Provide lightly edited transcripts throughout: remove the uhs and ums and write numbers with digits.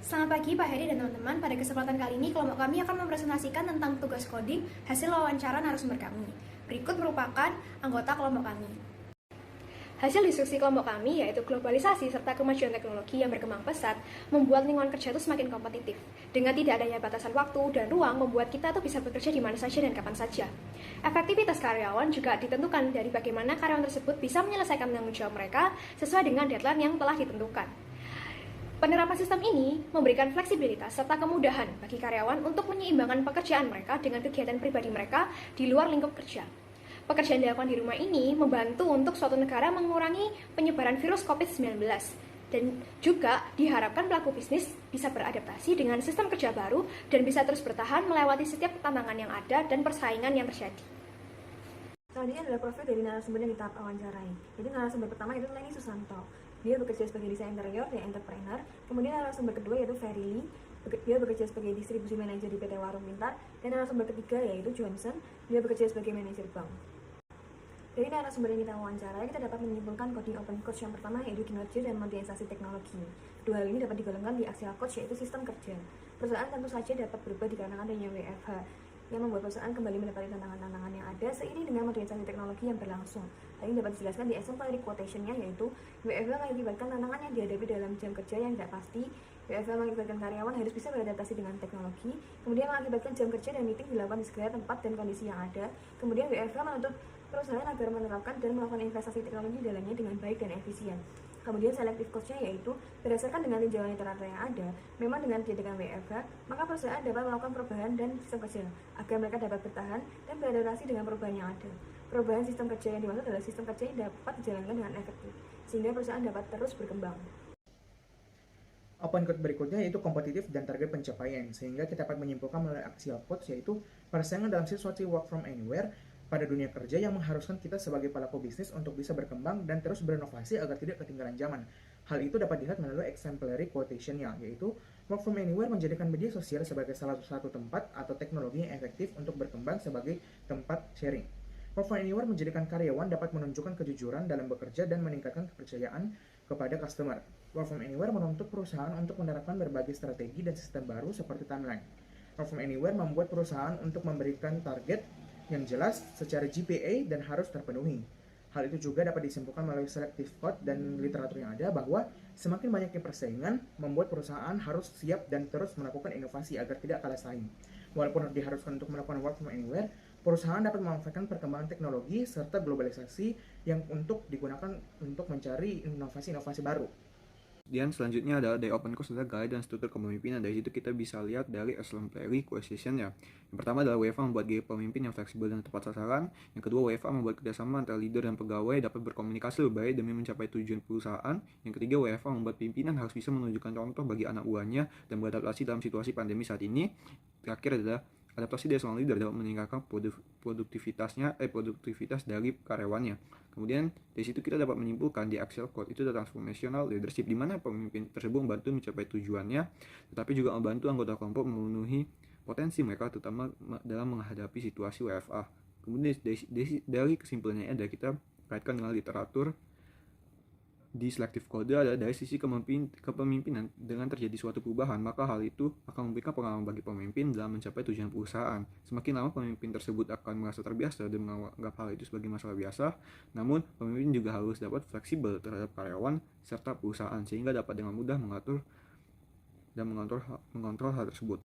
Selamat pagi Pak Heri dan teman-teman. Pada kesempatan kali ini, kelompok kami akan mempresentasikan tentang tugas coding hasil wawancara narasumber kami. Berikut merupakan anggota kelompok kami. Hasil diskusi kelompok kami yaitu globalisasi serta kemajuan teknologi yang berkembang pesat membuat lingkungan kerja itu semakin kompetitif. Dengan tidak adanya batasan waktu dan ruang membuat kita tuh bisa bekerja di mana saja dan kapan saja. Efektivitas karyawan juga ditentukan dari bagaimana karyawan tersebut bisa menyelesaikan tanggung jawab mereka sesuai dengan deadline yang telah ditentukan. Penerapan sistem ini memberikan fleksibilitas serta kemudahan bagi karyawan untuk menyeimbangkan pekerjaan mereka dengan kegiatan pribadi mereka di luar lingkup kerja. Pekerjaan dilakukan di rumah ini membantu untuk suatu negara mengurangi penyebaran virus COVID-19 dan juga diharapkan pelaku bisnis bisa beradaptasi dengan sistem kerja baru dan bisa terus bertahan melewati setiap tantangan yang ada dan persaingan yang terjadi. Selanjutnya adalah profil dari narasumber yang kita wawancarai. Jadi narasumber pertama yaitu Leni Susanto. Dia bekerja sebagai desain interior dan entrepreneur. Kemudian narasumber kedua yaitu Ferry. Dia bekerja sebagai distribusi manajer di PT Warung Pintar. Dan narasumber ketiga yaitu Johnson. Dia bekerja sebagai manajer bank. Dari narasumber yang kita wawancarai, kita dapat menyimpulkan coding open course yang pertama yaitu kinerja dan modernisasi teknologi. Dua hal ini dapat digolongkan di axial coach yaitu sistem kerja. Perusahaan tentu saja dapat berubah dikarenakan adanya WFH yang membuat perusahaan kembali mendapati tantangan-tantangan yang ada seiring dengan modernisasi teknologi yang berlangsung. Hal ini dapat dijelaskan di exemplary quotation-nya yaitu WFH mengakibatkan tantangan yang dihadapi dalam jam kerja yang tidak pasti. WFH mengakibatkan karyawan harus bisa beradaptasi dengan teknologi. Kemudian mengakibatkan jam kerja dan meeting dilakukan di segala tempat dan kondisi yang ada. Kemudian WFH menuntut perusahaan agar menerapkan dan melakukan investasi teknologi dalamnya dengan baik dan efisien. Kemudian selective cost-nya yaitu berdasarkan dengan tinjauan literatur yang ada, memang dengan diadakan WFH, maka perusahaan dapat melakukan perubahan dan sistem kerja agar mereka dapat bertahan dan beradaptasi dengan perubahan yang ada. Perubahan sistem kerja yang dimaksud adalah sistem kerja yang dapat dijalankan dengan efektif, sehingga perusahaan dapat terus berkembang. Open code berikutnya yaitu kompetitif dan target pencapaian, sehingga kita dapat menyimpulkan melalui axial codes yaitu persaingan dalam situasi work from anywhere pada dunia kerja yang mengharuskan kita sebagai pelaku bisnis untuk bisa berkembang dan terus berinovasi agar tidak ketinggalan zaman. Hal itu dapat dilihat melalui exemplary quotation-nya, yaitu work from anywhere menjadikan media sosial sebagai salah satu tempat atau teknologi yang efektif untuk berkembang sebagai tempat sharing. Work from anywhere menjadikan karyawan dapat menunjukkan kejujuran dalam bekerja dan meningkatkan kepercayaan kepada customer. Work from anywhere menuntut perusahaan untuk menerapkan berbagai strategi dan sistem baru seperti timeline. Work from anywhere membuat perusahaan untuk memberikan target yang jelas secara GPA dan harus terpenuhi. Hal itu juga dapat disimpulkan melalui selective code dan literatur yang ada bahwa semakin banyaknya persaingan membuat perusahaan harus siap dan terus melakukan inovasi agar tidak kalah saing. Walaupun diharuskan untuk melakukan work from anywhere, perusahaan dapat memanfaatkan perkembangan teknologi serta globalisasi yang untuk digunakan untuk mencari inovasi-inovasi baru. Dan selanjutnya adalah dari open course adalah gaya dan struktur kepemimpinan. Dari situ kita bisa lihat dari exemplary question-nya. Yang pertama adalah WFH membuat gaya pemimpin yang fleksibel dan tepat sasaran. Yang kedua, WFH membuat kerjasama antara leader dan pegawai dapat berkomunikasi lebih baik demi mencapai tujuan perusahaan. Yang ketiga, WFH membuat pimpinan harus bisa menunjukkan contoh bagi anak buahnya dan beradaptasi dalam situasi pandemi saat ini. Terakhir adalah adaptasi dari seorang leader dapat meningkatkan produktivitas dari karyawannya. Kemudian dari situ kita dapat menyimpulkan di axial code itu adalah transformational leadership, di mana pemimpin tersebut membantu mencapai tujuannya, tetapi juga membantu anggota kelompok memenuhi potensi mereka, terutama dalam menghadapi situasi WFA. Kemudian dari kesimpulannya adalah kita kaitkan dengan literatur di selective code adalah dari sisi kepemimpinan. Dengan terjadi suatu perubahan, maka hal itu akan memberikan pengalaman bagi pemimpin dalam mencapai tujuan perusahaan. Semakin lama pemimpin tersebut akan merasa terbiasa dan menganggap hal itu sebagai masalah biasa. Namun, pemimpin juga harus dapat fleksibel terhadap karyawan serta perusahaan sehingga dapat dengan mudah mengatur dan mengontrol hal tersebut.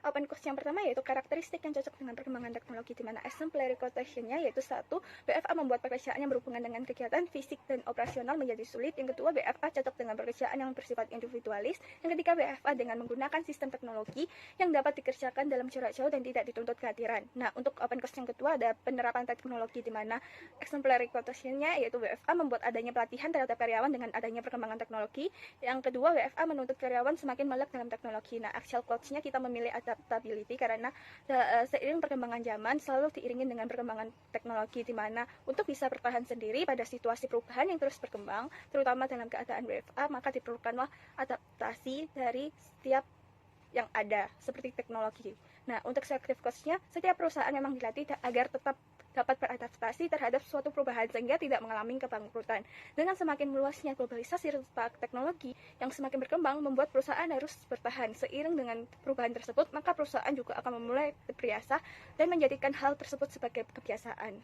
Open course yang pertama yaitu karakteristik yang cocok dengan perkembangan teknologi, di mana exemplary quotation-nya yaitu 1. WFA membuat pekerjaan yang berhubungan dengan kegiatan fisik dan operasional menjadi sulit. Yang kedua, WFA cocok dengan pekerjaan yang bersifat individualis. Yang ketiga, WFA dengan menggunakan sistem teknologi yang dapat dikerjakan dalam jarak jauh dan tidak dituntut kehadiran. Nah, untuk open course yang kedua ada penerapan teknologi, di mana exemplary quotation-nya yaitu WFA membuat adanya pelatihan terhadap karyawan dengan adanya perkembangan teknologi. Yang kedua, WFA menuntut karyawan semakin melek dalam teknologi. Nah, axial quotes-nya kita memilih adaptability karena seiring perkembangan zaman selalu diiringi dengan perkembangan teknologi, di mana untuk bisa bertahan sendiri pada situasi perubahan yang terus berkembang, terutama dalam keadaan WFA, maka diperlukanlah adaptasi dari setiap yang ada seperti teknologi. Nah, untuk selective cost-nya, setiap perusahaan memang dilatih agar tetap dapat beradaptasi terhadap suatu perubahan sehingga tidak mengalami kebangkrutan. Dengan semakin meluasnya globalisasi serta teknologi yang semakin berkembang, membuat perusahaan harus bertahan. Seiring dengan perubahan tersebut, maka perusahaan juga akan memulai berbiasa dan menjadikan hal tersebut sebagai kebiasaan.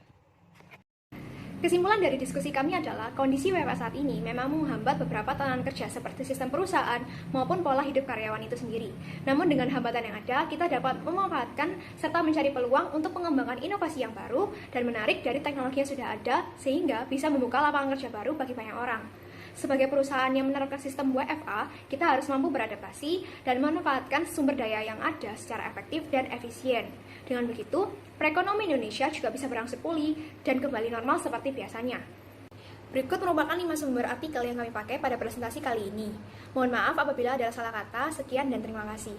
Kesimpulan dari diskusi kami adalah kondisi WFA saat ini memang menghambat beberapa tatanan kerja seperti sistem perusahaan maupun pola hidup karyawan itu sendiri. Namun dengan hambatan yang ada, kita dapat memanfaatkan serta mencari peluang untuk mengembangkan inovasi yang baru dan menarik dari teknologi yang sudah ada sehingga bisa membuka lapangan kerja baru bagi banyak orang. Sebagai perusahaan yang menerapkan sistem WFA, kita harus mampu beradaptasi dan memanfaatkan sumber daya yang ada secara efektif dan efisien. Dengan begitu, perekonomian Indonesia juga bisa berangsur pulih dan kembali normal seperti biasanya. Berikut merupakan 5 sumber artikel yang kami pakai pada presentasi kali ini. Mohon maaf apabila ada salah kata, sekian dan terima kasih.